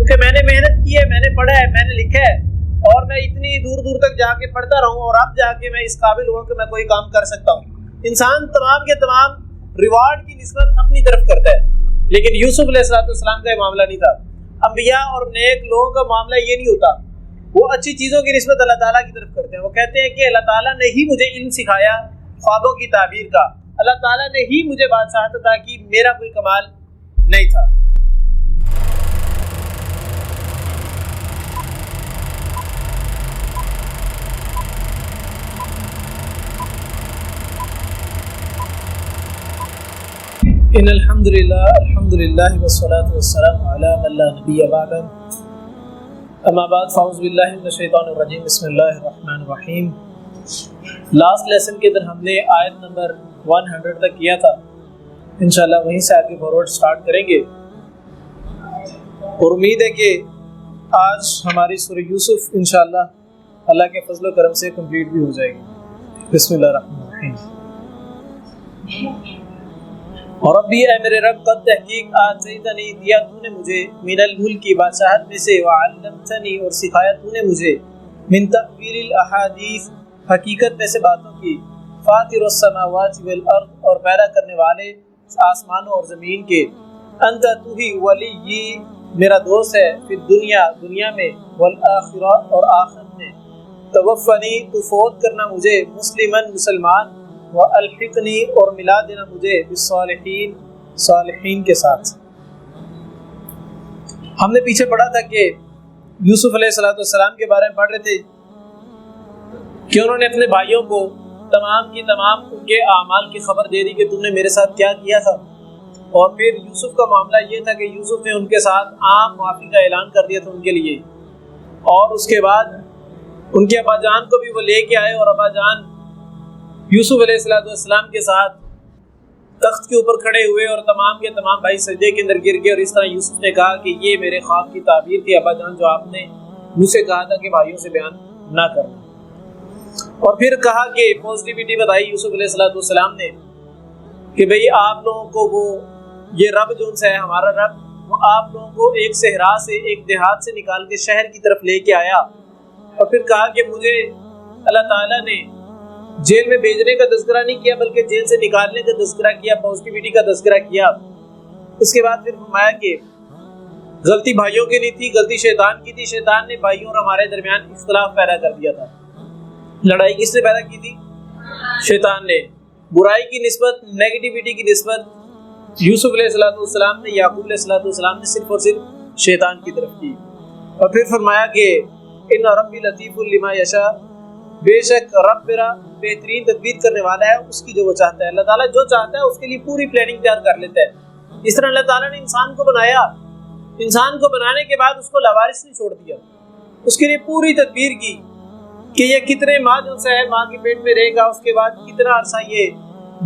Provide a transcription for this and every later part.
کیونکہ میں نے محنت کی ہے، میں نے پڑھا ہے، میں نے لکھا ہے، اور میں اتنی دور دور تک جا کے پڑھتا رہوں اور اب جا کے میں اس قابل ہوں کہ میں کوئی کام کر سکتا ہوں۔ انسان تمام کے تمام ریوارڈ کی نسبت اپنی طرف کرتا ہے، لیکن یوسف علیہ السلام کا یہ معاملہ نہیں تھا۔ انبیاء اور نیک لوگوں کا معاملہ یہ نہیں ہوتا، وہ اچھی چیزوں کی نسبت اللہ تعالیٰ کی طرف کرتے ہیں۔ وہ کہتے ہیں کہ اللہ تعالیٰ نے ہی مجھے علم سکھایا خوابوں کی تعبیر کا، اللہ تعالیٰ نے ہی مجھے بادشاہت عطا کی، میرا کوئی کمال نہیں تھا۔ ان الحمدللہ والصلاة والسلام علی من لا نبی بعدہ، اما بعد فاعوذ باللہ من الشیطان الرجیم، بسم اللہ الرحمن الرحیم۔ لاسٹ لیسن کے اندر ہم نے آیت نمبر 100 تک کیا تھا، انشاءاللہ وہیں سے آگے فارورڈ سٹارٹ کریں گے، اور امید ہے کہ آج ہماری سورہ یوسف انشاءاللہ اللہ کے فضل و کرم سے کمپلیٹ بھی ہو جائے گی۔ بسم اللہ الرحمن الرحیم۔ اور ربی اے میرے رب، قد تحقیق آتیتنی دیا تو نے مجھے، من الملک کی بادشاہت میں سے، وعلمتنی اور سکھایا تو نے مجھے، من تأویل الاحادیث حقیقت میں سے باتوں کی، فاطر السماوات والارض اور پیدا کرنے والے آسمانوں اور زمین کے، انت تو ہی ولی میرا دوست ہے، فی الدنیا دنیا میں، والآخرہ اور آخرت میں، توفنی تو فوت کرنا مجھے، مسلمن مسلمان، وَأَلْحِقْنِي اور ملا دینا مجھے بالصالحین صالحین کے ساتھ۔ ہم نے پیچھے پڑھا تھا کہ یوسف علیہ السلام کے بارے میں پڑھ رہے تھے کہ انہوں نے اپنے بھائیوں کو تمام کی تمام ان کے اعمال کی خبر دے دی کہ تم نے میرے ساتھ کیا کیا تھا، اور پھر یوسف کا معاملہ یہ تھا کہ یوسف نے ان کے ساتھ عام معافی کا اعلان کر دیا تھا ان کے لیے، اور اس کے بعد ان کے ابا جان کو بھی وہ لے کے آئے، اور ابا جان یوسف علیہ السلام کے ساتھ تخت کے اوپر کھڑے ہوئے، اور تمام کے تمام بھائی سجدے کے اندر گر گئے، اور اس طرح یوسف نے کہا کہ یہ میرے خواب کی تعبیر تھی ابا جان، جو آپ نے مجھ سے کہا تھا کہ بھائیوں سے بیان نہ کرنا۔ اور پھر کہا کہ پازیٹیوٹی بتائی یوسف علیہ السلام نے کہ بھئی آپ لوگوں کو وہ یہ رب جو ان سے ہے ہمارا رب، وہ آپ لوگوں کو ایک صحرا سے، ایک دیہات سے نکال کے شہر کی طرف لے کے آیا، اور پھر کہا کہ مجھے اللہ تعالیٰ نے جیل میں بھیجنے کا تذکرہ نہیں کیا بلکہ جیل سے نکالنے کا تذکرہ کیا، پازیٹیوٹی کا تذکرہ کیا۔ اس کے بعد پھر فرمایا کہ غلطی بھائیوں کی نہیں تھی، غلطی شیطان کی تھی، شیطان نے بھائیوں اور ہمارے درمیان اختلاف پیدا کر دیا تھا۔ لڑائی کس نے پیدا کی تھی؟ شیطان نے۔ برائی کی نسبت، نیگیٹیوٹی کی نسبت یوسف علیہ السلام نے، یعقوب علیہ السلام نے صرف اور صرف شیطان کی طرف کی۔ اور پھر فرمایا کہ ان ربی لطیف لما یشاء، بے شک رب میرا بہترین تدبیر کرنے والا ہے اس کی جو وہ چاہتا ہے۔ اللہ تعالیٰ جو چاہتا ہے اس کے لیے پوری پلاننگ تیار کر لیتا ہے۔ اس طرح اللہ تعالیٰ نے انسان کو بنایا، انسان کو بنانے کے بعد اس کو لاوارث نہیں چھوڑ دیا، اس کے لیے پوری تدبیر کی کہ یہ کتنے ماہ جو سے ہے ماں کے پیٹ میں رہے گا، اس کے بعد کتنا عرصہ یہ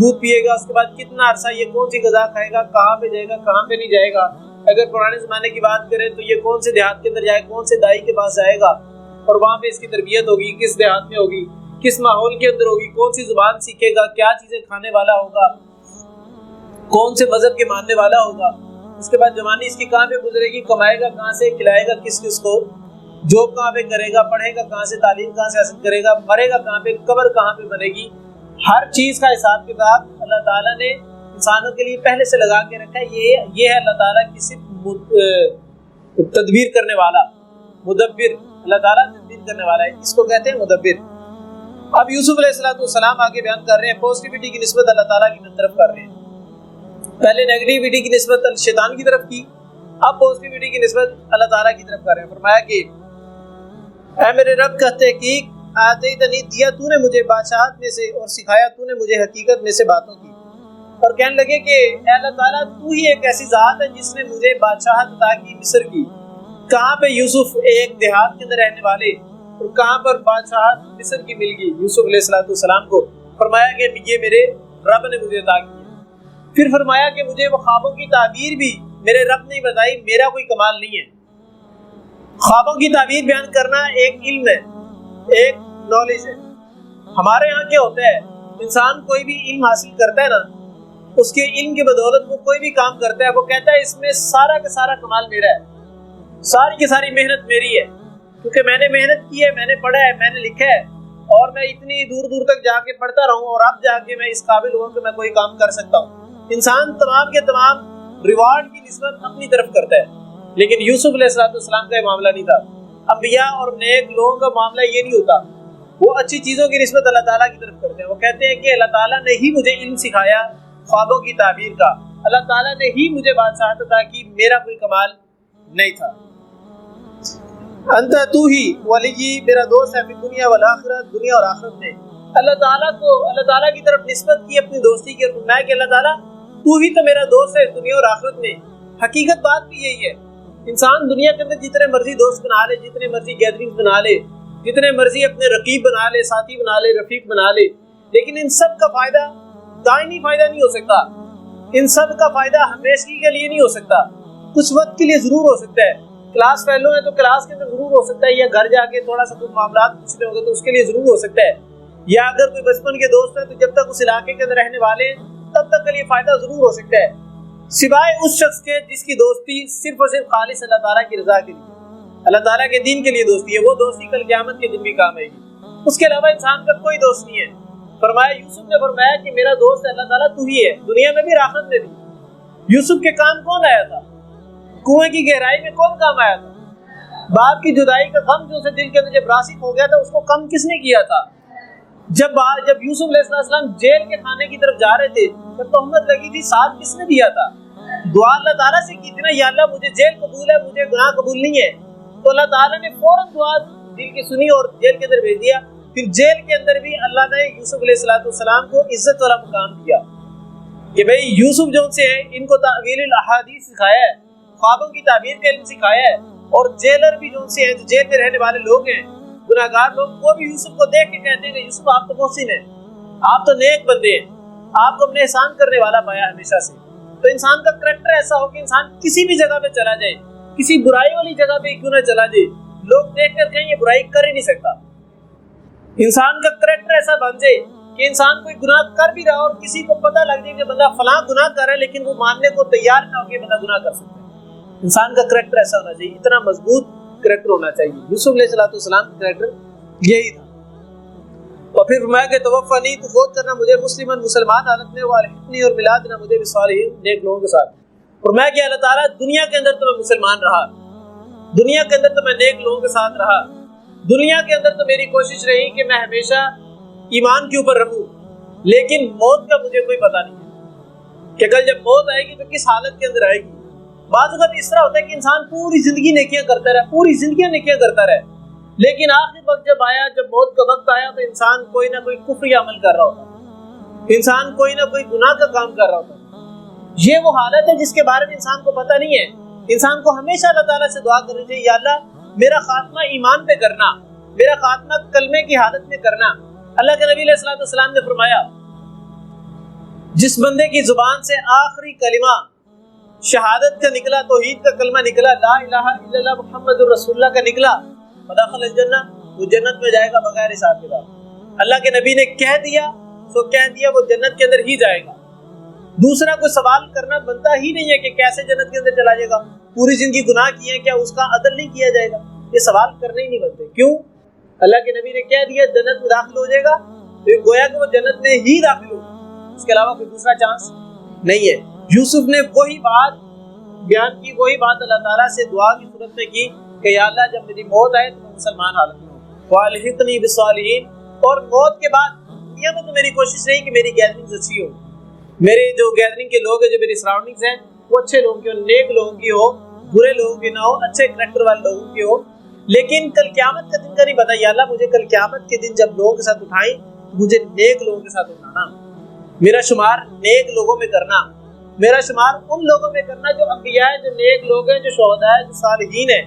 دودھ پیے گا، اس کے بعد کتنا عرصہ یہ کون سی غذا کھائے گا، کہاں پہ جائے گا، کہاں پہ نہیں جائے گا۔ اگر پرانے زمانے کی بات کریں تو یہ کون سے دیہات کے اندر جائے، کون سے دائی کے پاس جائے گا، اور وہاں پہ اس کی تربیت ہوگی، کس دیہات میں ہوگی، کس ماحول کے اندر ہوگی، کون سی زبان سیکھے گا، کیا چیزیں کھانے والا ہوگا، کون سے مذہب کے ماننے والا ہوگا۔ اس کے بعد جوانی اس کی کہاں پہ گزرے گی، کمائے گا کہاں سے، کھلائے گا کس کس کو، جاب کہاں پہ کرے گا، پڑھے گا کہاں سے، تعلیم کہاں سے حاصل کرے گا، مرے گا کہاں پہ، قبر کہاں پہ بنے گی۔ ہر چیز کا حساب کتاب اللہ تعالیٰ نے انسانوں کے لیے پہلے سے لگا کے رکھا ہے۔ یہ ہے اللہ تعالیٰ کی صرف تدبیر کرنے والا، مدبر۔ اللہ تعالیٰ تدبیر کرنے والا ہے، اس کو کہتے ہیں مدبر۔ اب یوسف علیہ السلام آگے بیان کر رہے ہیں، پازیٹیوٹی کی نسبت اللہ تعالیٰ کی طرف کر رہے ہیں۔ پہلے نیگیٹیوٹی کی نسبت شیطان کی طرف کی، اب پازیٹیوٹی کی نسبت اللہ تعالیٰ کی طرف کر رہے ہیں۔ فرمایا کہ اے میرے رب کا تحقیق آتیتنی دیا تو نے مجھے بادشاہت میں سے، اور سکھایا تو نے مجھے حقیقت میں سے باتوں کی۔ اور کہنے لگے کہ اے اللہ تعالیٰ تو ہی ایک ایسی ذات ہے جس نے مجھے بادشاہت عطا کی مصر کی۔ کہاں پہ یوسف ایک دیہات کے اندر رہنے والے، اور کہاں پر بادشاہت مصر کی مل گئی یوسف علیہ السلام کو۔ فرمایا کہ یہ میرے رب نے مجھے عطا کی ہے۔ پھر فرمایا کہ مجھے وہ خوابوں کی تعبیر بھی میرے رب نے بتائی، میرا کوئی کمال نہیں ہے۔ خوابوں کی تعبیر بیان کرنا ایک علم ہے، ایک نالج ہے۔ ہمارے ہاں کیا ہوتا ہے، انسان کوئی بھی علم حاصل کرتا ہے نا، اس کے علم کی بدولت وہ کوئی بھی کام کرتا ہے، وہ کہتا ہے اس میں سارا کا سارا کمال میرا ہے۔ ساری کی ساری محنت میری ہے، کیونکہ میں نے محنت کی ہے، میں نے پڑھا ہے، میں نے لکھا ہے، اور میں اتنی دور دور تک جا کے پڑھتا رہوں اور اب جا کے میں اس قابل ہوں کہ میں کوئی کام کر سکتا ہوں۔ انسان تمام کے تمام ریوارڈ کی نسبت اپنی طرف کرتا ہے، لیکن یوسف علیہ السلام کا یہ معاملہ نہیں تھا۔ انبیاء اور نیک لوگوں کا معاملہ یہ نہیں ہوتا، وہ اچھی چیزوں کی نسبت اللہ تعالیٰ کی طرف کرتے ہیں۔ وہ کہتے ہیں کہ اللہ تعالیٰ نے ہی مجھے علم سکھایا خوابوں کی تعبیر کا، اللہ تعالیٰ نے ہی مجھے بادشاہت عطا کی، میرا کوئی کمال نہیں تھا۔ انت تو ہی ولی، میرا دوست ہے، فی دنیا والآخرت، دنیا اور آخرت میں۔ اللہ تعالیٰ کی طرف نسبت کی اپنی دوستی کی، اور فرمایا کہ اللہ تعالیٰ تو ہی تو میرا دوست ہے دنیا اور آخرت میں۔ حقیقت بات بھی یہی ہے، انسان دنیا کے اندر جتنے مرضی دوست بنا لے، جتنے مرضی گیدرنگ بنا لے، جتنے مرضی اپنے رقیب بنا لے، ساتھی بنا لے، رفیق بنا لے، لیکن ان سب کا فائدہ دائمی فائدہ نہیں ہو سکتا، ان سب کا فائدہ ہمیشگی کے لیے نہیں ہو سکتا، کچھ وقت کے لیے ضرور ہو سکتا ہے۔ کلاس فیلو ہے تو کلاس کے اندر ضرور ہو سکتا ہے، یا گھر جا کے تھوڑا سا کچھ معاملات پوچھنے ہوں گے تو اس کے لیے ضرور ہو سکتا ہے، یا اگر کوئی بچپن کے دوست ہیں تو جب تک اس علاقے کے اندر رہنے والے ہیں تب تک کے لیے فائدہ ضرور ہو سکتا ہے، سوائے اس شخص کے جس کی دوستی صرف اور صرف خالص اللہ تعالیٰ کی رضا کے لیے، اللہ تعالیٰ کے دین کے لیے دوستی ہے، وہ دوستی کل قیامت کے دن بھی کام آئے گی، اس کے علاوہ انسان کا کوئی دوست نہیں ہے۔ فرمایا، یوسف نے فرمایا کہ میرا دوست اللہ تعالیٰ تو ہی ہے، دنیا میں بھی اور آخرت میں بھی۔ یوسف کے کام کون آیا تھا؟ کنویں کی گہرائی میں کون کام آیا تھا؟ باپ کی جدائی کا غم جو اسے دل کے اندر جب راسخ ہو گیا تھا، اس کو کم کس نے کیا تھا؟ جب یوسف علیہ السلام جیل کے خانے کی طرف جا رہے تھے، جب تہمت لگی تھی، ساتھ کس نے دیا تھا؟ دعا اللہ تعالیٰ سے کی تھی نا، یا اللہ مجھے جیل قبول ہے، مجھے گناہ قبول نہیں ہے، تو اللہ تعالیٰ نے فوراً دعا دل کی سنی اور جیل کے اندر بھیج دیا۔ پھر جیل کے اندر بھی اللہ نے یوسف علیہ السلام کو عزت والا مقام دیا کہ بھئی یوسف جو سے ہیں ان کو تعویل الاحادیث سکھایا ہے، خوابوں کی تعبیر کا علم سکھایا ہے، اور جیلر بھی جو سے ہیں، جو جیل میں رہنے والے لوگ ہیں، گناہگار لوگ، وہ بھی یوسف کو دیکھ کے کہتے ہیں کہ یوسف آپ تو محسن ہیں، آپ تو نیک بندے ہیں، آپ کو اپنے احسان کرنے والا پایا ہمیشہ سے۔ تو انسان کا کریکٹر ایسا ہو کہ انسان کسی بھی جگہ پہ چلا جائے، کسی برائی والی جگہ پہ کیوں نہ چلا جائے، لوگ دیکھ کر کہیں یہ برائی کر ہی نہیں سکتا۔ انسان کا کریکٹر ایسا بن جائے کہ انسان کوئی گناہ کر بھی رہا اور کسی کو پتہ لگ جائے کہ بندہ فلاں گناہ کر رہا ہے، لیکن وہ ماننے کو تیار نہ ہو کہ بندہ گناہ کر سکتا ہے۔ انسان کا کریکٹر ایسا ہونا چاہیے، اتنا مضبوط کریکٹر ہونا چاہیے۔ یوسف علیہ السلام کا کریکٹر یہی تھا۔ اور پھر فرمایا کہ توفنی، تو فوت کرنا مجھے مسلمان حالت میں، والحقنی، اور ملا دینا مجھے بالصالحین، نیک لوگوں کے ساتھ۔ فرمایا کہ اللہ تعالیٰ دنیا کے اندر تو میں مسلمان رہا، دنیا کے اندر تو میں نیک لوگوں کے ساتھ رہا، دنیا کے اندر تو میری کوشش رہی کہ میں ہمیشہ ایمان کے اوپر رہوں، لیکن موت کا مجھے کوئی پتہ نہیں ہے کہ کل جب موت آئے گی تو کس حالت کے اندر آئے گی۔ بعض اوقات اس طرح ہوتا ہے کہ انسان پوری زندگی نیکیاں کرتا رہا، پوری زندگیاں نیکیاں کرتا رہا، لیکن آخری وقت جب آیا، جب موت کا وقت آیا، تو انسان کوئی نہ کوئی کفری عمل کر رہا ہوتا، انسان کوئی نہ کوئی گناہ کا کام کر رہا ہوتا۔ یہ وہ حالت ہے جس کے بارے میں انسان کو پتہ نہیں ہے۔ انسان کو ہمیشہ اللہ تعالیٰ سے دعا کرنی چاہیے، یا اللہ میرا خاتمہ ایمان پہ کرنا، میرا خاتمہ کلمے کی حالت میں کرنا۔ اللہ کے نبی علیہ السلام نے فرمایا، جس بندے کی زبان سے آخری کلمہ شہادت کا نکلا، توحید کا کلمہ نکلا، لا الہ الا اللہ محمد رسول اللہ کا نکلا، فدخل الجنہ، وہ جنت میں جائے گا بغیر حساب کتاب۔ اللہ کے نبی نے کہہ دیا سو کہہ دیا، وہ جنت کے اندر ہی جائے گا۔ دوسرا کوئی سوال کرنا بنتا ہی نہیں ہے کہ کیسے جنت کے اندر چلا جائے گا، پوری زندگی گناہ کیے، کیا اس کا عدل نہیں کیا جائے گا؟ یہ سوال کرنے ہی نہیں بنتے۔ کیوں؟ اللہ کے نبی نے کہہ دیا جنت میں داخل ہو جائے گا، تو گویا کہ وہ جنت میں ہی داخل ہوگا، اس کے علاوہ کوئی دوسرا چانس نہیں ہے۔ یوسف نے وہی بات بیان کی، وہی بات اللہ تعالیٰ سے دعا کی صورت میں کی کہ یا اللہ جب میری موت آئے تو میں مسلمان حالت میں ہوں، والحقنی بالصالحین، اور موت کے بعد دنیا میں تو میری کوشش رہی کہ میری گیدرنگ اچھی ہو، میرے جو گیدرنگ کے لوگ ہیں، جو میری سراؤنڈنگز ہیں، وہ اچھے لوگوں کی ہو، نیک لوگوں کی ہو، برے لوگوں کی نہ ہو، اچھے کریکٹر والے لوگوں کی ہو۔ لیکن کل قیامت کا دن کا نہیں پتا، یا اللہ مجھے کل قیامت کے دن جب لوگوں کے ساتھ اٹھائیں، مجھے نیک لوگوں کے ساتھ اٹھانا، میرا شمار نیک لوگوں میں کرنا، میرا شمار ان لوگوں میں کرنا جو انبیاء ہیں، جو نیک لوگ ہیں، جو شہداء ہیں، جو صالحین ہیں،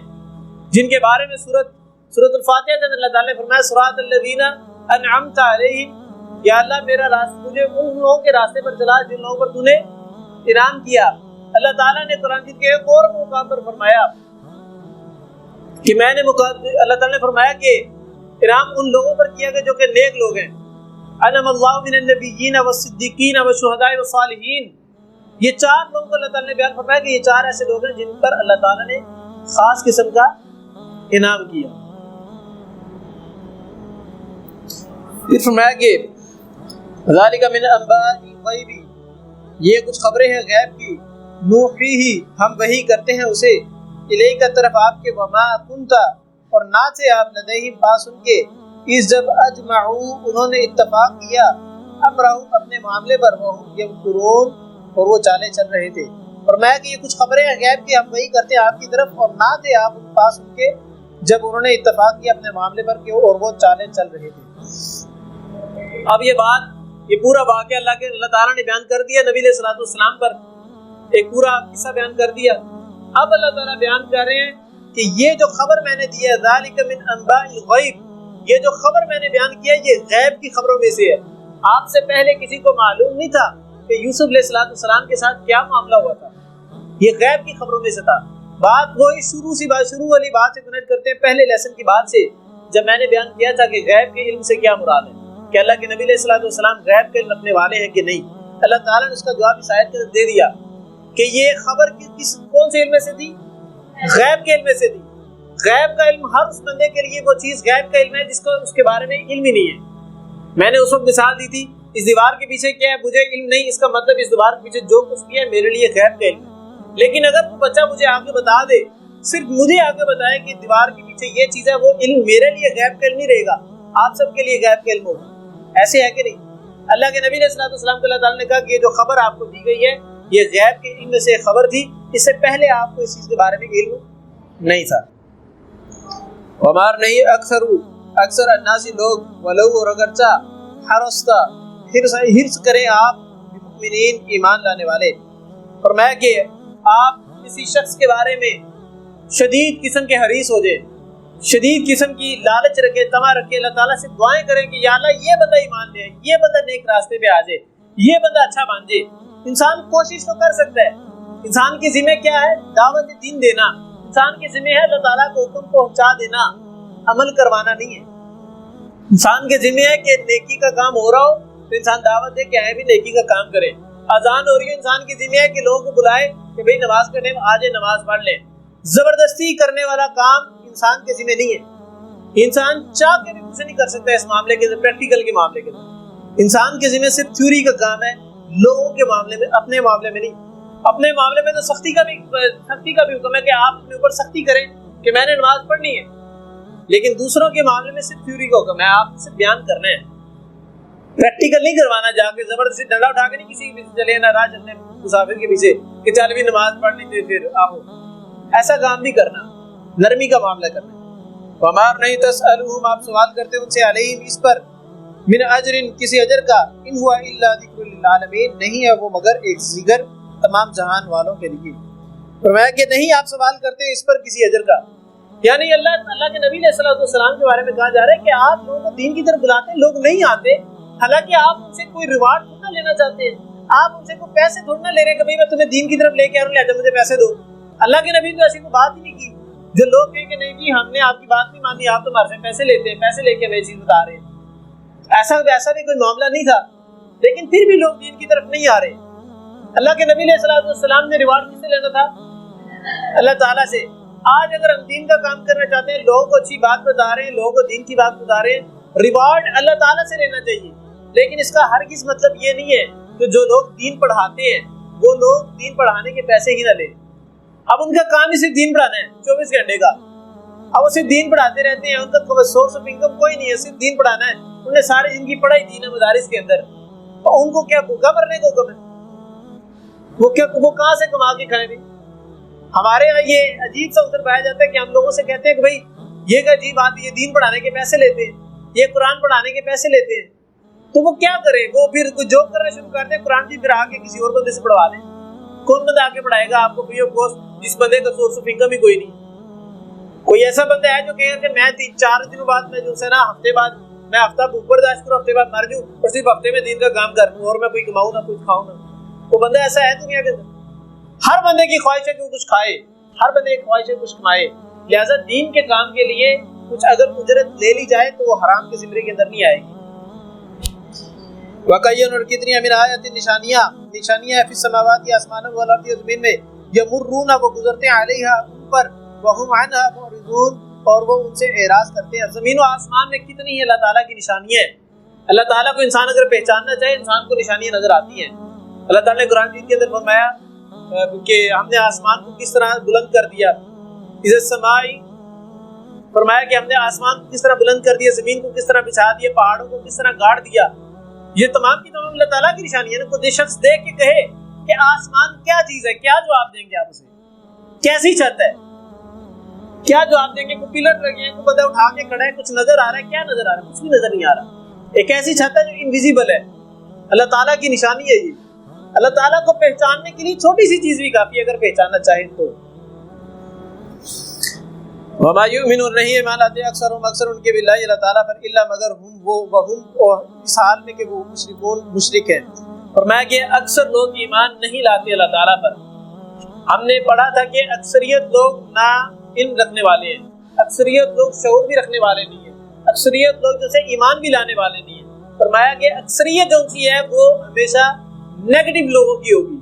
جن کے بارے میں سورۃ الفاتحہ کے اندر اللہ تعالیٰ نے فرمایا صراط الذین انعمت علیہم، یا اللہ میرا راستہ، مجھے ان لوگوں کے راستے پر چلا جن لوگوں پر تو نے انعام کیا۔ اللہ تعالیٰ نے قرآن کے ایک اور مقام پر فرمایا کہ اللہ تعالیٰ نے فرمایا کہ انعام ان لوگوں پر کیا گیا جو کہ نیک لوگ ہیں، انعم اللہ من النبیین والصدیقین والشہداء والصالحین۔ یہ چار لوگوں کو اللہ تعالیٰ نے بیان فرمایا کہ یہ چار ایسے لوگ ہیں جن پر اللہ تعالیٰ نے خاص قسم کا انعام کیا۔ پھر فرمایا کہ ذالک من انباء الغیب، یہ کچھ خبریں ہیں غیب کی، نوحیہ ہم وحی کرتے ہیں اسے، الیک طرف آپ کے، وما کنت اور نہ تھے آپ، لدیہم پاس ان کے، اس جب اجمعوا انہوں نے اتفاق کیا، امرہم اپنے معاملے پر، وہم یمکرون اور وہ چالیں چل رہے تھے۔ اور میں کہ یہ کچھ خبریں ہیں غیب کی ہم وہی کرتے ہیں آپ کی طرف، اور نہ تھے آپ ان پاس ان کے جب انہوں نے اتفاق کیا اپنے معاملے پر کہ اور وہ چالیں چل رہے تھے۔ اب یہ بات، یہ پورا واقعہ اللہ تعالیٰ نے بیان کر دیا نبی علیہ الصلوۃ والسلام پر، ایک پورا قصہ بیان کر دیا۔ اب اللہ تعالیٰ بیان کر رہے ہیں کہ یہ جو خبر میں نے دی ہے، ذالک من انباء الغیب، یہ جو خبر میں نے بیان کیا یہ غیب کی خبروں میں سے ہے۔ آپ سے پہلے کسی کو معلوم نہیں تھا کہ یوسف علیہ الصلوۃ والسلام کے ساتھ کیا معاملہ ہوا تھا، یہ غیب کی خبروں میں سے تھا۔ بات وہی شروع والی بات سے کنیکٹ کرتے ہیں، پہلے لیسن کی بات سے، جب میں نے بیان کیا تھا کہ غیب کے علم سے کیا مراد ہے، کہ اللہ کے نبی علیہ الصلوۃ والسلام غیب کے علم رکھنے والے ہیں کہ نہیں۔ اللہ تعالیٰ نے اس کا جواب اس آیت کے اندر دے دیا کہ یہ خبر کون سے علم میں سے تھی؟ غیب کے علم میں سے تھی۔ غیب کا علم ہر اس بندے کے لیے وہ چیز غیب کا علم ہے جس کو اس کے بارے میں علم ہی نہیں ہے۔ میں نے اس وقت مثال دی تھی، اس دیوار کے پیچھے کیا ہے مجھے علم نہیں، اس کا مطلب اس دیوار کے پیچھے جو کچھ بھی ہے میرے لیے غیب کا علم ہے۔ لیکن اگر کوئی بچہ مجھے آگے بتا دے، صرف مجھے آگے بتائے کہ دیوار کے پیچھے یہ چیز ہے، وہ علم میرے لیے غیب کا علم نہیں رہے گا، آپ سب کے لیے غیب کا علم ہوگا۔ ایسے ہے کہ نہیں؟ اللہ کے نبی علیہ الصلوۃ والسلام کو اللہ تعالیٰ نے کہا کہ یہ جو خبر آپ کو دی گئی ہے یہ غیب کے علم میں سے خبر تھی، اس سے پہلے آپ کو اس چیز کے بارے میں علم نہیں تھا۔ ہمار نہیں اکثر الناس لوگ، ولو اور اگرچہ حرصتا حرص کریں آپ، مؤمنین ایمان لانے والے، فرمایا کہ آپ کسی شخص کے بارے میں شدید قسم کے حریص ہو جائیں، شدید قسم کی لالچ رکھے، طمع رکھے، اللہ تعالیٰ سے دعائیں کریں کہ یا اللہ یہ بندہ ایمان لے، یہ بندہ نیک راستے پہ آ جائے، یہ بندہ اچھا بن جائے۔ انسان کوشش تو کر سکتا ہے، انسان کی ذمہ کیا ہے؟ دعوت دین دینا۔ انسان کی ذمہ ہے اللہ تعالیٰ کو حکم پہنچا دینا، عمل کروانا نہیں ہے۔ انسان کے ذمہ ہے کہ نیکی کا کام ہو رہا ہو تو انسان دعوت دے کہ آئے بھی نیکی کا کام کرے۔ اذان ہو رہی ہے، انسان کی ذمہ ہے کہ لوگوں کو بلائے کہ بھئی نماز کا ٹائم آ جائے، نماز پڑھ لیں۔ زبردستی کرنے والا کام انسان کے ذمہ نہیں ہے۔ انسان چاہ کے بھی کچھ نہیں کر سکتا اس معاملے کے اندر، پریکٹیکل کے معاملے کے اندر۔ انسان کے ذمہ صرف تھیوری کا کام ہے، لوگوں کے معاملے میں، اپنے معاملے میں نہیں۔ اپنے معاملے میں تو سختی کا بھی حکم ہے کہ آپ اپنے اوپر سختی کریں کہ میں نے نماز پڑھنی ہے، لیکن دوسروں کے معاملے میں صرف تھیوری کا حکم ہے، آپ کو صرف بیان کرنا ہے، پریکٹیکل نہیں کروانا۔ جا کے زبردستی ڈنڈا اٹھا کے نہیں کسی کے پیچھے چلے، نہ راہ چلنے مسافر کے پیچھے کہ چل بھی نماز پڑھ لی تھی پھر آؤ، ایسا کام نہیں کرنا، نرمی کا معاملہ کرنا۔ وَمَا نہیں تسألُهُمْ، آپ سوال کرتے ان سے، علیہم اس پر، من اجر کسی اجر کا، ان ہوا الا ذکر للعالمین، نہیں ہے وہ مگر ایک ذکر تمام جہان والوں کے لیے۔ فرمایا کہ نہیں آپ سوال کرتے اس پر کسی اجر کا، یعنی اللہ کے نبی علیہ الصلوۃ والسلام کے بارے میں کہا جا رہا ہے کہ آپ لوگوں کو دین کی طرف بلاتے ہیں، لوگ نہیں آتے، حالانکہ آپ ان سے کوئی ریوارڈ تھوڑا لینا چاہتے ہیں، آپ ان سے کوئی پیسے تھوڑا لینے کہ بھئی میں تمہیں دین کی طرف لے کے آ رہا ہوں، لہذا مجھے پیسے دو۔ اللہ کے نبی تو ایسی کوئی بات ہی نہیں کی۔ جو لوگ کہیں کہ نہیں جی ہم نے آپ کی بات نہیں مانی، آپ تو ہمارے سے پیسے لیتے ہیں، پیسے لے کے ہمیں چیز بتا رہے ہیں، ایسا بھی کوئی معاملہ نہیں تھا، لیکن پھر بھی لوگ دین کی طرف نہیں آ رہے۔ اللہ کے نبی علیہ الصلوۃ والسلام نے ریوارڈ کس سے لینا تھا؟ اللہ تعالیٰ سے۔ آج اگر ہم دین کا کام کرنا چاہتے ہیں، لوگوں کو اچھی بات بتا رہے ہیں، لوگوں کو دین کی بات بتا رہے ہیں، ریوارڈ اللہ تعالیٰ سے لینا چاہیے، لیکن اس کا ہرگز مطلب یہ نہیں ہے کہ جو لوگ دین پڑھاتے ہیں وہ لوگ دین پڑھانے کے پیسے ہی نہ لیں۔ اب ان کا کام ہی صرف دین پڑھانا ہے 24 گھنٹے کا، اب وہ صرف دین پڑھاتے رہتے ہیں، ان کا سورس آف انکم کوئی نہیں ہے، صرف دین پڑھانا ہے۔ انہوں نے ساری زندگی پڑھائی دین ہے مدارس کے اندر، اور ان کو کیا بھوکا مرنے کا حکم ہے؟ وہ کہاں سے کما کے کھائیں گے؟ ہمارے یہاں یہ عجیب سا عنصر پایا جاتا ہے کہ ہم لوگوں سے کہتے ہیں کہ بھائی یہ ایک عجیب بات ہے، یہ دین پڑھانے کے پیسے لیتے ہیں، یہ قرآن پڑھانے کے پیسے لیتے ہیں، تو وہ کیا کریں؟ وہ پھر کوئی جاب کرنا شروع کرتے ہیں، قرآن بھی پھر آ کے کسی اور بندے سے پڑھوا دیں۔ کون بندہ آ کے پڑھائے گا آپ کو فری آف کاسٹ جس بندے کا سورس آف انکم ہی کوئی نہیں؟ کوئی ایسا بندہ ہے جو کہے کہ میں 3-4 دنوں بعد میں جو ہے نا ہفتے بعد میں ہفتہ بھوک برداشت کروں، ہفتے بعد مر جاؤں، اور صرف ہفتے میں دین کا کام کروں اور میں کوئی کماؤں نہ کچھ کھاؤں نہ؟ وہ بندہ ایسا ہے دنیا کے اندر؟ ہر بندے کی خواہش ہے کہ وہ کچھ کھائے، ہر بندے کی خواہش ہے کچھ کمائے، لہٰذا دین کے کام کے لیے کچھ اگر اجرت لے لی جائے تو وہ حرام کے زمرے کے اندر نہیں آئے گی۔ وَقَيَّنْ اور کتنی من آیات نشانیاں فی السماوات آسمانوں والارض زمین میں، یمرون وہ گزرتے ہیں علیہا ان پر، وَهُمْ عَنْهَا مُعْرِضُونَ اور وہ ان سے اعراض کرتے ہیں. زمین و آسمان میں کتنی اللہ تعالیٰ کی نشانیاں ہیں. اللہ تعالیٰ کو انسان اگر پہچاننا چاہے انسان کو نشانیاں نظر آتی ہیں. اللہ تعالیٰ نے قرآن مجید کے اندر فرمایا کہ ہم نے آسمان کو کس طرح بلند کر دیا. اِذَا السَّمَاءِ فرمایا کہ ہم نے آسمان کو کس طرح بلند کر دیا, زمین کو کس طرح بچھا دیا, پہاڑوں کو کس طرح گاڑ دیا. یہ تمام کی تمام اللہ تعالیٰ کی نشانی ہے. کوئی شخص دیکھ کے کہے کہ آسمان کیا چیز ہے, کیا جواب دیں گے آپ اسے؟ کیسی چھت ہے, کیا جواب دیں گے؟ کوئی پلر لگے ہیں, کوئی بندہ اٹھا کے کھڑا ہے, کچھ نظر آ رہا ہے, کیا نظر آ رہا ہے؟ کچھ بھی نظر نہیں آ رہا. ایک ایسی چھت ہے جو انویزیبل ہے. اللہ تعالیٰ کی نشانی ہے یہ. اللہ تعالیٰ کو پہچاننے کے لیے چھوٹی سی چیز بھی کافی ہے اگر پہچاننا چاہیں تو. وما یؤمن نہیں ایمان لاتے اکثر ان کے باللہ اللہ تعالیٰ پر الا مگر ہم وہ اس حال میں کہ وہ مشرک ہے. فرمایا کہ اکثر لوگ ایمان نہیں لاتے اللہ تعالیٰ پر. ہم نے پڑھا تھا کہ اکثریت لوگ نا علم رکھنے والے ہیں, اکثریت لوگ شعور بھی رکھنے والے نہیں ہیں, اکثریت لوگ جیسے ایمان بھی لانے والے نہیں ہیں. فرمایا کہ اکثریت جو سی ہے وہ ہمیشہ نیگیٹو لوگوں کی ہوگی,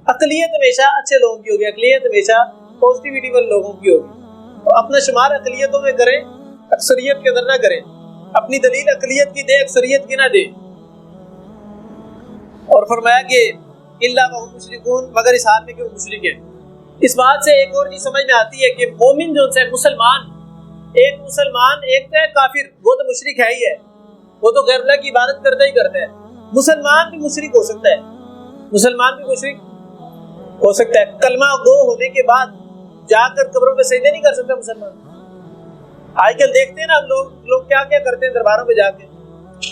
اقلیت ہمیشہ اچھے لوگوں کی ہوگی, اقلیت ہمیشہ پازیٹیوٹی والے لوگوں کی ہوگی. تو اپنا شمار اقلیتوں میں کریں, اکثریت کے اندر نہ کریں. اپنی دلیل اقلیت کی دے, اکثریت کی نہ دے. اور فرمایا کہ الا وهم مشرکون مگر اس حال میں کہ وہ مشرک ہیں. اس بات سے ایک اور چیز سمجھ میں آتی ہے کہ مومن جو ہے مسلمان, ایک مسلمان ایک تو ہے کافر, وہ تو مشرک ہے ہی ہے, وہ تو غیر اللہ کی عبادت کرتا ہی کرتا ہے. مسلمان بھی مشرک ہو سکتا ہے, مسلمان بھی مشرک ہو سکتا ہے. کلمہ گو ہونے کے بعد جا کر قبروں پہ سجدے نہیں کر سکتا مسلمان. آج کل دیکھتے ہیں نا ہم لوگ کیا کیا کرتے ہیں درباروں پہ جا کے.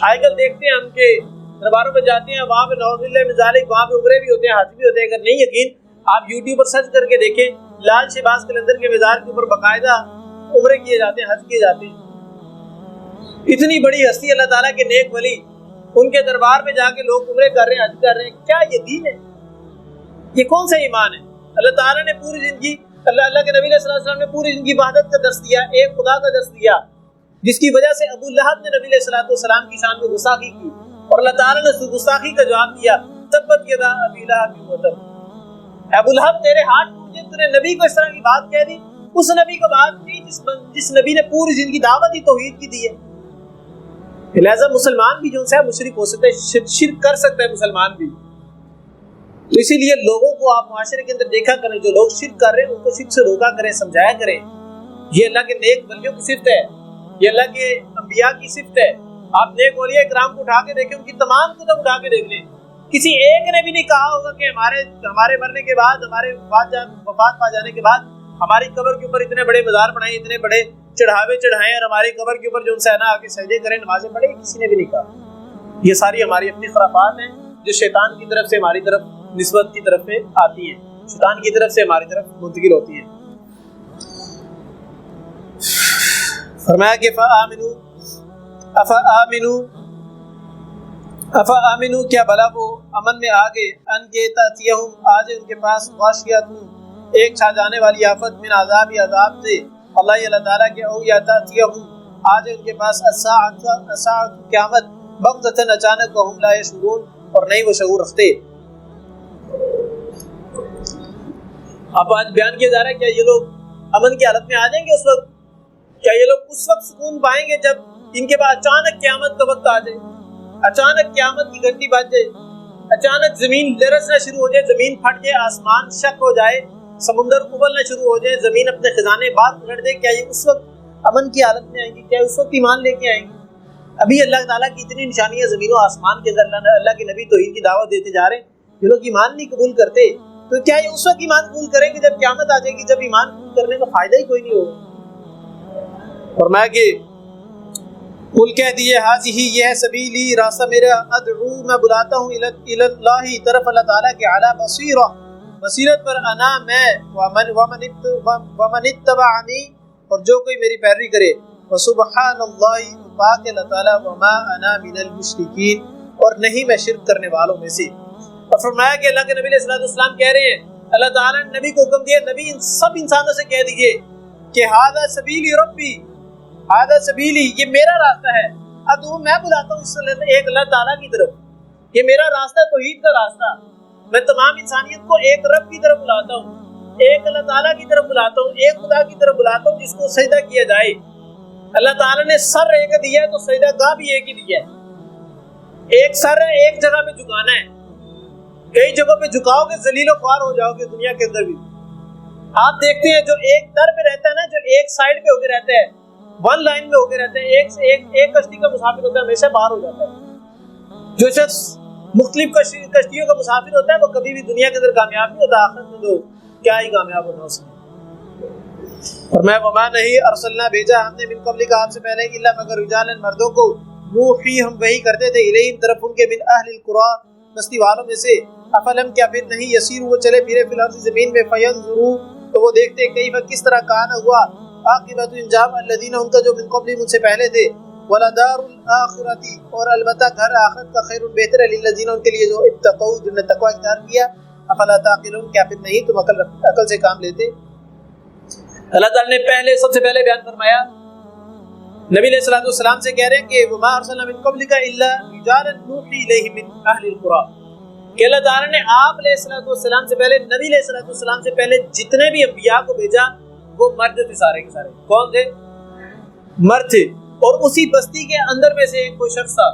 آج کل دیکھتے ہیں ہم کہ درباروں پہ جاتے ہیں, وہاں پہ نعوذ باللہ من ذالک وہاں پہ عمرے بھی ہوتے ہیں, حج بھی ہوتے ہیں. اگر نہیں یقین آپ یوٹیوب پر سرچ کر کے دیکھیں, لال شہباز قلندر کے مزار کے اوپر باقاعدہ عمرے کیے جاتے ہیں, حج کیے جاتے ہیں. اتنی بڑی ہستی اللہ تعالیٰ کے نیک ولی, ان کے دربار میں جا کے لوگ عمرے کر رہے ہیں, حج کر رہے ہیں. کیا یہ دین ہے؟ یہ کون سا ایمان ہے؟ اللہ تعالیٰ نے پوری زندگی, اللہ کے نبی صلی اللہ علیہ وسلم نے پوری زندگی وحدت کا درس دیا, ایک خدا کا درس دیا, جس کی وجہ سے ابو لہب نے نبی صلی اللہ علیہ وسلم کی شان میں گستاخی کی, اور اللہ تعالیٰ نے اس گستاخی کا جواب دیا, تبت یدا ابی لہب وتب. ابو لہب تیرے ہاتھ ٹوٹ گئے, تو نے نبی کو اس طرح کی بات کہہ دی. اس نبی کو بات دی جس نبی نے پوری زندگی دعوت ہی توحید کی دی ہے. لہذا مسلمان بھی جو ہے مشرک ہو سکتا ہے, شرک کر سکتا ہے مسلمان بھی. تو اسی لیے لوگوں کو آپ معاشرے کے اندر دیکھا کریں, جو لوگ شرک کر رہے ہیں ان کو شرک سے روکا کریں, سمجھایا کریں. یہ اللہ کے نیک بندوں کی صفت ہے, یہ اللہ کے انبیاء کی صفت ہے. آپ نیک اولیاء کرام کو اٹھا کے دیکھیں, ان کی تمام کتب اٹھا کے دیکھ لیں, کسی ایک نے بھی نہیں کہا ہوگا کہ ہمارے مرنے کے بعد, ہمارے وفات پا جانے کے بعد ہماری قبر کے اوپر اتنے بڑے مزار بنائیں, اتنے بڑے چڑھاوے چڑھائیں, اور ہماری قبر کے اوپر جو ان سے آنا آ کے سجدے کریں, نمازیں پڑھیں. کسی نے بھی نہیں کہا. یہ ساری ہماری اپنی خرافات ہیں جو شیطان کی طرف سے ہماری طرف نسبت کی طرف میں آتی ہیں, شیطان کی طرف سے ہماری طرف منتقل ہوتی ہیں. فرمایا کہ افآمنوا کیا بھلا وہ امن میں آگے, ان کے تاتیہم آج ان کے پاس غاشیۃ ایک چھا جانے والی آفت, من عذاب سے, اللہ تعالیٰ کے, او یا تاتیہم آج ان کے پاس الساعۃ قیامت, بغتۃ اچانک, وہم لا یشعرون اور نہیں وہ شعور رکھتے. اب آج بیان کیا جا رہا ہے کیا یہ لوگ امن کی حالت میں آ جائیں گے اس وقت؟ کیا یہ لوگ اس وقت سکون پائیں گے جب ان کے پاس اچانک قیامت کا وقت آ جائے, اچانک قیامت کی گھنٹی بج جائے, اچانک زمین لرزنا شروع ہو جائے, زمین پھٹ جائے, آسمان شق ہو جائے, سمندر ابلنا شروع ہو جائے, زمین اپنے خزانے باہر پلٹ دے؟ کیا یہ اس وقت امن کی حالت میں آئیں گے؟ کیا اس وقت ایمان لے کے آئیں گے؟ ابھی اللہ تعالیٰ کی اتنی نشانیاں زمین و آسمان کے اندر, اللہ کے نبی توحید کی دعوت دیتے جا رہے ہیں, یہ لوگ ایمان نہیں قبول کرتے. تو کیا یہ اس وقت ایمان قبول کریں گے جب قیامت آ جائے گی, جب ایمان قبول کرنے کا فائدہ ہی کوئی نہیں ہوگا؟ فرمایا کہ قل کہہ دیے, حاضی یہ ہے سبیلی, راستہ میرا, ادعو میں بلاتا ہوں, اللہ طرف اللہ تعالیٰ کے, علی بصیرہ بصیرت پر, انا میں, ومن اتبعنی اور جو کوئی میری پیروی کرے, وسبحان اللہ پاک اللہ تعالیٰ, وما انا من المشرکین اور نہیں میں شرک کرنے والوں میں سے. اور فرمایا کہ اللہ کے نبی علیہ السلام کہہ رہے ہیں, اللہ تعالیٰ نے نبی کو حکم دیا, نبی ان سب انسانوں سے کہہ دیجئے کہ ھذا سبیلی ربی, ھذا سبیلی یہ میرا راستہ ہے, ادعو میں بلاتا ہوں اس ایک اللہ تعالیٰ کی طرف, یہ میرا راستہ توحید کا راستہ, میں تمام انسانیت کو ایک رب کی طرف بلاتا ہوں. ایک اللہ تعالیٰ کی طرف بلاتا ہوں، ایک خدا کی طرف بلاتا ہوں جس کو سجدہ کیا جائے۔ اللہ تعالیٰ نے سر ایک دیا ہے تو سجدہ گاہ بھی ایک ہی دیا ہے۔ ایک سر ہے، ایک جگہ پہ جھکانا ہے، کئی جگہوں پہ جھکاؤ گے ذلیل و خوار ہو جاؤ گے دنیا کے اندر بھی۔ آپ دیکھتے ہیں جو ایک در پہ رہتا ہے نا، جو ایک سائڈ پہ ہو کے رہتا ہے، ون لائن میں ہو کے رہتے ہیں، ایک کشتی کا مسافر ہوتا ہے ہمیشہ باہر ہو جاتا ہے۔ جو شخص مختلف کشتیوں کا مسافر ہوتا ہے وہ کبھی بھی دنیا کے اندر کامیاب نہیں ہوتا، آخرت میں تو کیا ہی کامیاب ہونا اس میں۔ اور میں وما نہیں ارسلنا بھیجا ہم نے من قبل کا آپ سے پہلے الا مگر رجالن مردوں کو، نوحی ہم وحی کرتے تھے الیہم طرف ان کے، من اہل القرى بستی والوں میں سے، افلم کیا پھر نہیں یسیر وہ چلے پھرے فی الارض زمین میں، فینظروا تو وہ دیکھتے کیف کس طرح کان ہوا عاقبت انجام الذین ان کا جو من قبل ان سے پہلے تھے، ولدار الاخرۃ اور البتہ گھر آخرت کا خیر بہتر ہے للذین ان کے لیے جو اتقوا جنہوں نے تقوی اختیار کیا، افلا تعقلون کیا پھر نہیں تم عقل سے کام لیتے۔ اللہ تعالیٰ نے پہلے سب سے پہلے بیان فرمایا، نبی علیہ الصلوۃ والسلام سے کہہ رہے ہیں کہ وما ارسلنا من قبلک الا رجالا نوحی الیہم من اہل القرى، کہ اللہ تعالیٰ نے آپ علیہ الصلوۃ والسلام سے پہلے، نبی علیہ الصلوۃ والسلام سے پہلے جتنے بھی انبیاء کو بھیجا وہ مرد تھے، سارے کے سارے کون تھے؟ مرد تھے، اور اسی بستی کے اندر میں سے ایک کوئی شخص تھا،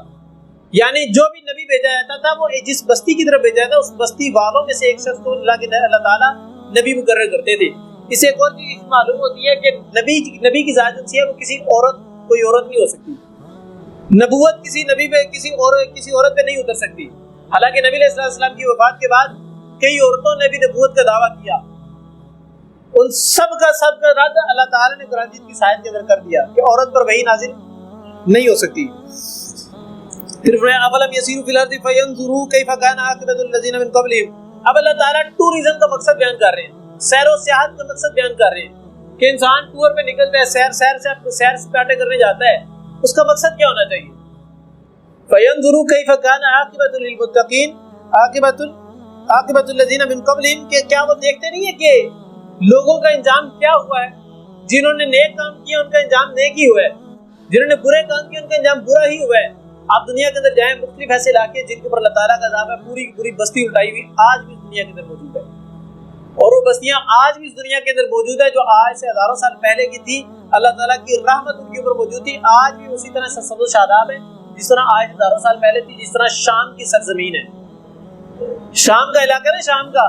یعنی جو بھی نبی بھیجا جاتا تھا وہ جس بستی کی طرف بھیجا جاتا اس بستی والوں میں سے ایک شخص کو اللہ تعالیٰ نبی مقرر کرتے تھے۔ اس سے ایک اور چیز معلوم ہوتی ہے کہ نبی کی ذات جنسی ہے، وہ کسی عورت، کوئی عورت نہیں ہو سکتی، نبوت کسی نبی پہ کسی عورت پہ نہیں اتر سکتی۔ حالانکہ نبی علیہ السلام کی وفات کے بعد کئی عورتوں نے بھی نبوت کا دعویٰ کیا، ان سب کا رد اللہ تعالیٰ نے قرآن مجید کی آیت کے اندر کر دیا کہ عورت پر وحی نازل نہیں ہو سکتی۔ پھر فرمایا اولم یسیروا فی الارض فینظروا کیف کان عاقبۃ الذین من قبلہم۔ اب اللہ تعالیٰ ٹورزم کا مقصد بیان کر رہے ہیں، سیر و سیاحت کا مقصد بیان کر رہے ہیں کہ انسان ٹور پہ نکلتا ہے، سیر سپاٹے کرنے جاتا ہے، اس کا مقصد کیا ہونا چاہیے؟ فینظروا کیف کان عاقبۃ للمتقین عاقبۃ الذین من قبلہم، کہ کیا وہ دیکھتے نہیں ہیں کہ لوگوں کا انجام کیا ہوا ہے؟ جنہوں نے نیک کام کیا ان کا انجام نیک ہی ہوا ہے، جنہوں نے برے کام کیا ان کا انجام برا ہی ہوا ہے۔ آپ دنیا کے اندر جائیں، مختلف ایسے علاقے جن کے اوپر اللہ تعالیٰ کا عذاب ہے، پوری کی پوری بستی الٹائی ہوئی آج بھی دنیا کے اندر موجود ہے، اور وہ بستیاں آج بھی اس دنیا کے اندر موجود ہے جو آج سے ہزاروں سال پہلے کی تھی۔ اللہ تعالیٰ کی رحمت ان کے اوپر موجود تھی، آج بھی اسی طرح سرسبز و شاداب ہے جس طرح آج ہزاروں سال پہلے تھی۔ جس طرح شام کی سرزمین ہے، شام کا علاقہ نا، شام کا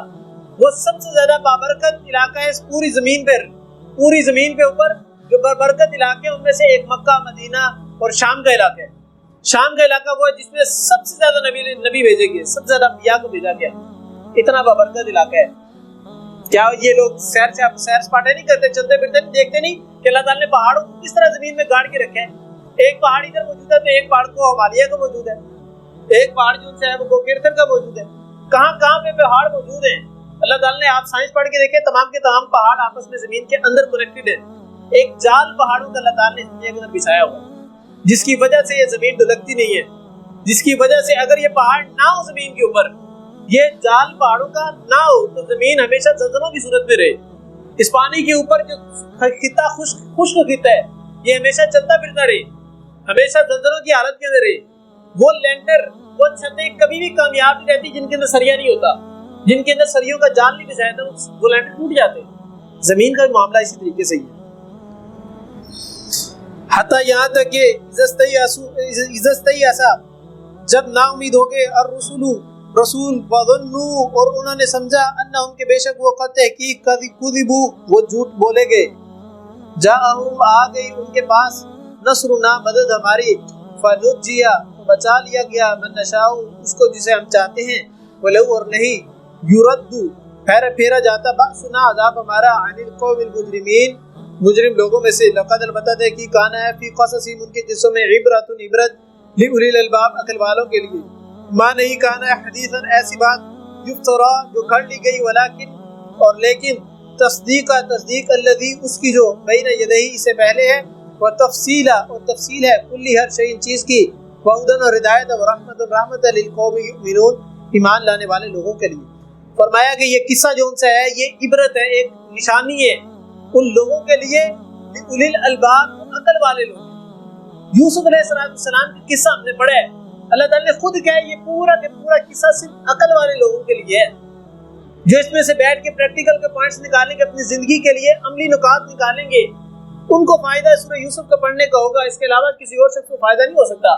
وہ سب سے زیادہ بابرکت علاقہ ہے اس پوری زمین پہ اوپر جو برکت علاقے ان میں سے ایک مکہ، مدینہ اور شام کا علاقہ ہے۔ شام کا علاقہ وہ ہے جس میں سب سے زیادہ نبی بھیجے گئے، سب سے زیادہ انبیاء کو بھیجا گیا، اتنا بابرکت علاقہ ہے۔ کیا یہ لوگ سیر سپاٹے نہیں کرتے، چلتے پھرتے نہیں، دیکھتے نہیں کہ اللہ تعالیٰ نے پہاڑوں کو کس طرح زمین میں گاڑ کے رکھے ہیں؟ ایک پہاڑ ادھر موجود ہے تو ایک پہاڑ کو ہمالیہ کا موجود ہے، ایک پہاڑ جو ہے وہ گوکیرتر کا موجود ہے، کہاں پہ پہاڑ موجود ہیں۔ اللہ تعالیٰ نے، آپ سائنس پڑھ کے دیکھیں، تمام کے تمام پہاڑ آپس میں زمین کے اندر کنیکٹڈ ہیں۔ ایک جال پہاڑوں کا اللہ تعالیٰ نے دنیا کے اندر بچھایا ہوا ہے جس کی وجہ سے یہ زمین ڈھلکتی نہیں ہے، جس کی وجہ سے اگر یہ پہاڑ نہ ہو زمین کے اوپر، یہ جال پہاڑوں کا نہ ہو تو زمین ہمیشہ زلزلوں کی صورت میں رہے۔ اس پانی کے اوپر جو خطہ خشک خطہ ہے یہ ہمیشہ چلتا پھرتا رہے، ہمیشہ زلزلوں کی حالت کے اندر رہے۔ وہ لینڈر، وہ چھتیں کبھی بھی کامیاب نہیں رہتی جن کے اندر سریا نہیں ہوتا، جن کے اندر سریوں کا جال نہیں بچھایا تھا، وہ لینڈر ٹوٹ جاتے۔ زمین کا معاملہ اسی طریقے سے ہی ہے، حتیٰ یہاں تک کہ اذا جب نا امید ہو گئے رسول وظنوا اور انہوں نے سمجھا انہم کہ بے شک وہ قد تحقیق کذبوا وہ جھوٹ بولے گئے، جاءہم آ گئی ان کے پاس نصرنا مدد ہماری، فنجیا بچا لیا گیا من نشاء اس کو جسے ہم چاہتے ہیں، ولو اور نہیں یرد پھیرا جاتا بأسنا عذاب ہمارا عن القوم المجرمین مجرم لوگوں میں سے، لقد البتہ ہے کہ کانا ہے فی قصصہم ان کے قصوں میں عبرت لأولی الالباب عقل والوں کے لیے، ما نہیں کانا ہے حدیثا ایسی بات یفترا جو کھڑ لی گئی، ولیکن اور لیکن تصدیق الذی اس کی جو بین یدیہ اس سے پہلے ہے، وہ تفصیل ہے کلی ہر شیء چیز کی، وہدن اور ہدایت اور رحمت للقوم یؤمنون ایمان لانے والے لوگوں کے لیے۔ فرمایا کہ یہ قصہ جو ان سے ہے یہ عبرت ہے، ایک نشانی ہے ان لوگوں کے لیے، اولی الالباب عقل والے لوگ۔ یوسف علیہ السلام کا قصہ ہم نے پڑھا ہے، اللہ تعالیٰ نے خود کہا یہ پورا کہ پورا قصہ صرف عقل والے لوگوں کے لیے ہے۔ جو اس میں سے بیٹھ کے پریکٹیکل کے پوائنٹس نکالیں گے، اپنی زندگی کے لیے عملی نکات نکالیں گے، ان کو فائدہ سورہ یوسف کا پڑھنے کا ہوگا، اس کے علاوہ کسی اور شخص کو فائدہ نہیں ہو سکتا۔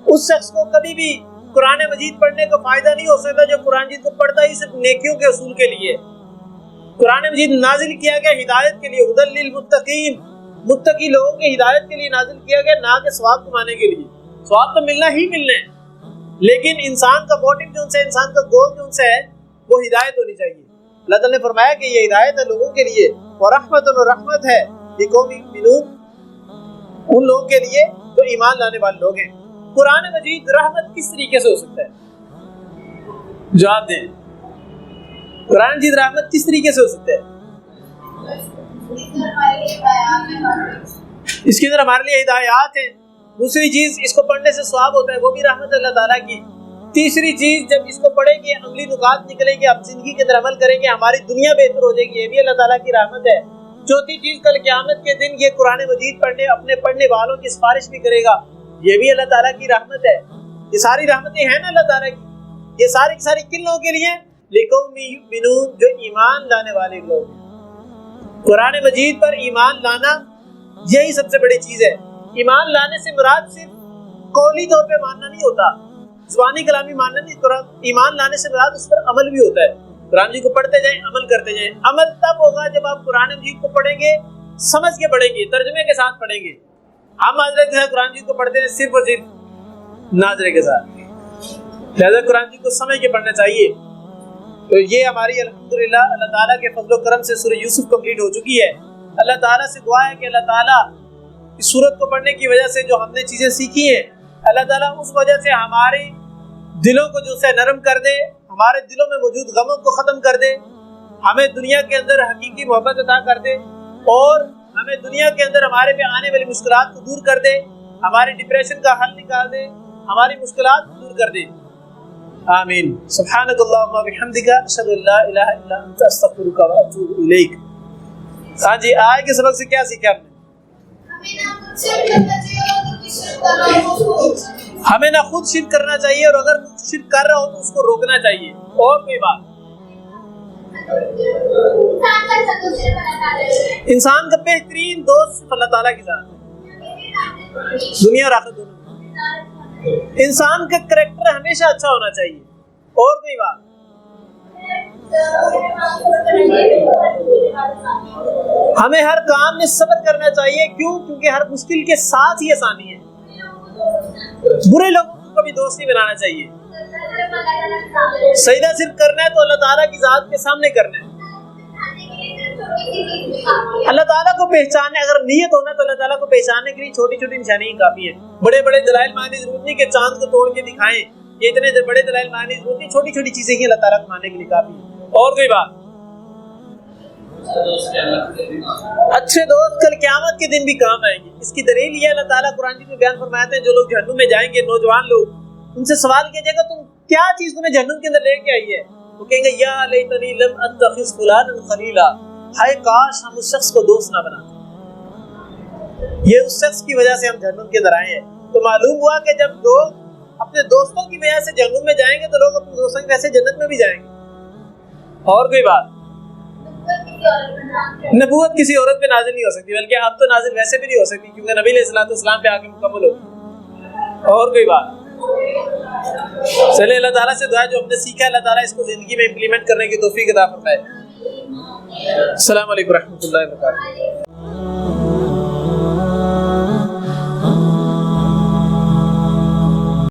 اس شخص کو کبھی بھی قرآن مجید پڑھنے کا فائدہ نہیں ہو سکتا جو قرآن مجید کو پڑھتا ہی صرف نیکیوں کے اصول کے لیے۔ قرآن مجید نازل کیا گیا ہدایت کے لیے، ہدی للمتقین، متقی لوگوں کی ہدایت کے لیے نازل کیا گیا، نہ کہ ثواب کمانے کے لیے۔ ثواب تو ملنا ہی ملنا ہے، لیکن انسان کا موٹیو جو ان سے، انسان کا گول جو ان سے ہے وہ ہدایت ہونی چاہیے۔ اللہ تعالیٰ نے فرمایا کہ یہ ہدایت ہے لوگوں کے لیے، اور رحمت ہے لقوم یؤمنون، ان لوگوں کے لیے جو ایمان لانے والے لوگ ہیں۔ قرآن مجید رحمت کس طریقے سے ہو سکتا ہے؟ جواب دیں، قرآن مجید رحمت کس طریقے سے ہو سکتا ہے؟ اس کے اندر ہمارے لیے ہدایات ہیں۔ دوسری چیز، اس کو پڑھنے سے ثواب ہوتا ہے، وہ بھی رحمت اللہ تعالیٰ کی۔ تیسری چیز، جب اس کو پڑھیں گے عملی نکات نکلیں گے، اب زندگی کے اندر عمل کریں گے، ہماری دنیا بہتر ہو جائے گی، یہ بھی اللہ تعالیٰ کی رحمت ہے۔ چوتھی چیز، کل قیامت کے دن یہ قرآن مجید پڑھنے اپنے پڑھنے والوں کی سفارش بھی کرے گا، یہ بھی اللہ تعالیٰ کی رحمت ہے۔ یہ ساری رحمتیں ہیں نا اللہ تعالیٰ کی، یہ ساری کی ساری کن لوگوں کے لیے؟ لقوم یؤمنون، جو ایمان لانے والے لوگ ہیں۔ قرآن مجید پر ایمان لانا یہی سب سے بڑی چیز ہے۔ ایمان لانے سے مراد صرف قولی طور پہ ماننا نہیں ہوتا، زبانی کلامی ماننا نہیں، ایمان لانے سے مراد اس پر عمل بھی ہوتا ہے۔ قرآن مجید کو پڑھتے جائیں، عمل کرتے جائیں۔ عمل تب ہوگا جب آپ قرآن مجید کو پڑھیں گے، سمجھ کے پڑھیں گے، ترجمے کے ساتھ پڑھیں گے۔ ہم ناظرے کے ساتھ قرآن مجید کو پڑھتے ہیں صرف اور صرف ناظرے کے ساتھ، لہذا قرآن مجید کو سمجھ کے پڑھنا چاہیے۔ تو یہ ہماری الحمدللہ اللہ تعالیٰ کے فضل و کرم سے سورہ یوسف کمپلیٹ ہو چکی ہے۔ اللہ تعالیٰ سے دعا ہے کہ اللہ تعالیٰ اس سورت کو پڑھنے کی وجہ سے جو ہم نے چیزیں سیکھی ہیں، اللہ تعالیٰ اس وجہ سے ہمارے دلوں کو جو سے نرم کر دے، ہمارے دلوں میں موجود غموں کو ختم کر دے، ہمیں دنیا کے اندر حقیقی محبت عطا کر دے، اور ہمیں دنیا کے اندر ہمارے پہ آنے والی مشکلات کو دور کر دے، ہماری ڈپریشن کا حل نکال دے، ہماری مشکلات کو دور کر دے۔ آمین۔ سبحانک اللہم و بحمدک، اشہد ان لا الہ الا انت، استغفرک و اتوب الیک۔ ہاں جی، آج کے سبق سے کیا سیکھا ہم نے؟ ہمیں نہ خود شرک کرنا چاہیے، اور اگر شرک کر رہا ہو تو اس کو روکنا چاہیے۔ اور کوئی بات، انسان کا بہترین دوست اللہ تعالیٰ کی ذات ہے، دنیا اور آخرت دونوں۔ انسان کا کریکٹر ہمیشہ اچھا ہونا چاہیے۔ اور کوئی بات، ہمیں ہر کام میں صبر کرنا چاہیے۔ کیوں؟ کیونکہ ہر مشکل کے ساتھ ہی آسانی ہے۔ برے لوگوں کو کبھی دوست نہیں بنانا چاہیے۔ سجدہ صرف کرنا ہے تو اللہ تعالیٰ کی ذات کے سامنے کرنا ہے۔ اللہ تعالیٰ کو پہچاننے، اگر نیت ہونا تو اللہ تعالیٰ کو پہچاننے کے لیے چھوٹی چھوٹی نشانیاں کافی ہیں۔ بڑے بڑے دلائل ماننے کی ضرورت نہیں کہ چاند کو توڑ کے دکھائیں، یہ اتنے بڑے دلائل ماننے کی ضرورت نہیں، چھوٹی چھوٹی چیزیں ہی اللہ تعالیٰ کو ماننے کے لیے کافی ہیں۔ اور کوئی بات، اچھے دوست کل قیامت کے دن بھی کام آئیں گے۔ اس کی دلیل یہ اللہ تعالیٰ قرآن میں بیان فرماتے ہیں، جو لوگ جہنم میں جائیں گے، نوجوان لوگ، ان سے سوال کیا جائے گا تم کیا چیز تمہیں جہنم کے اندر لے کے آئی ہے؟ وہ کہیں گے یا لیتنی لم اتخذ فلانا خلیلا، ہائے کاش ہم اس شخص کو دوست نہ بناتے، یہ اس شخص کی وجہ سے ہم جہنم کے اندر آئے ہیں۔ تو معلوم ہوا کہ جب لوگ اپنے دوستوں کی وجہ سے جہنم میں جائیں گے تو لوگ اپنے دوستوں کی وجہ سے جنت میں بھی جائیں گے۔ اور کوئی بات، نبوت کسی عورت پہ نازل نہیں ہو سکتی، بلکہ اب تو نازل ویسے بھی نہیں ہو سکتی کیونکہ نبی علیہ الصلوۃ والسلام پہ آ کے مکمل ہوگی۔ اور کوئی بات، چلے اللہ تعالیٰ سے دعا جو ہم نے سیکھا اللہ تعالیٰ اس کو زندگی میں امپلیمنٹ کرنے کی توفیق عطا فرمائے۔ السلام علیکم ورحمۃ اللہ وبرکاتہ۔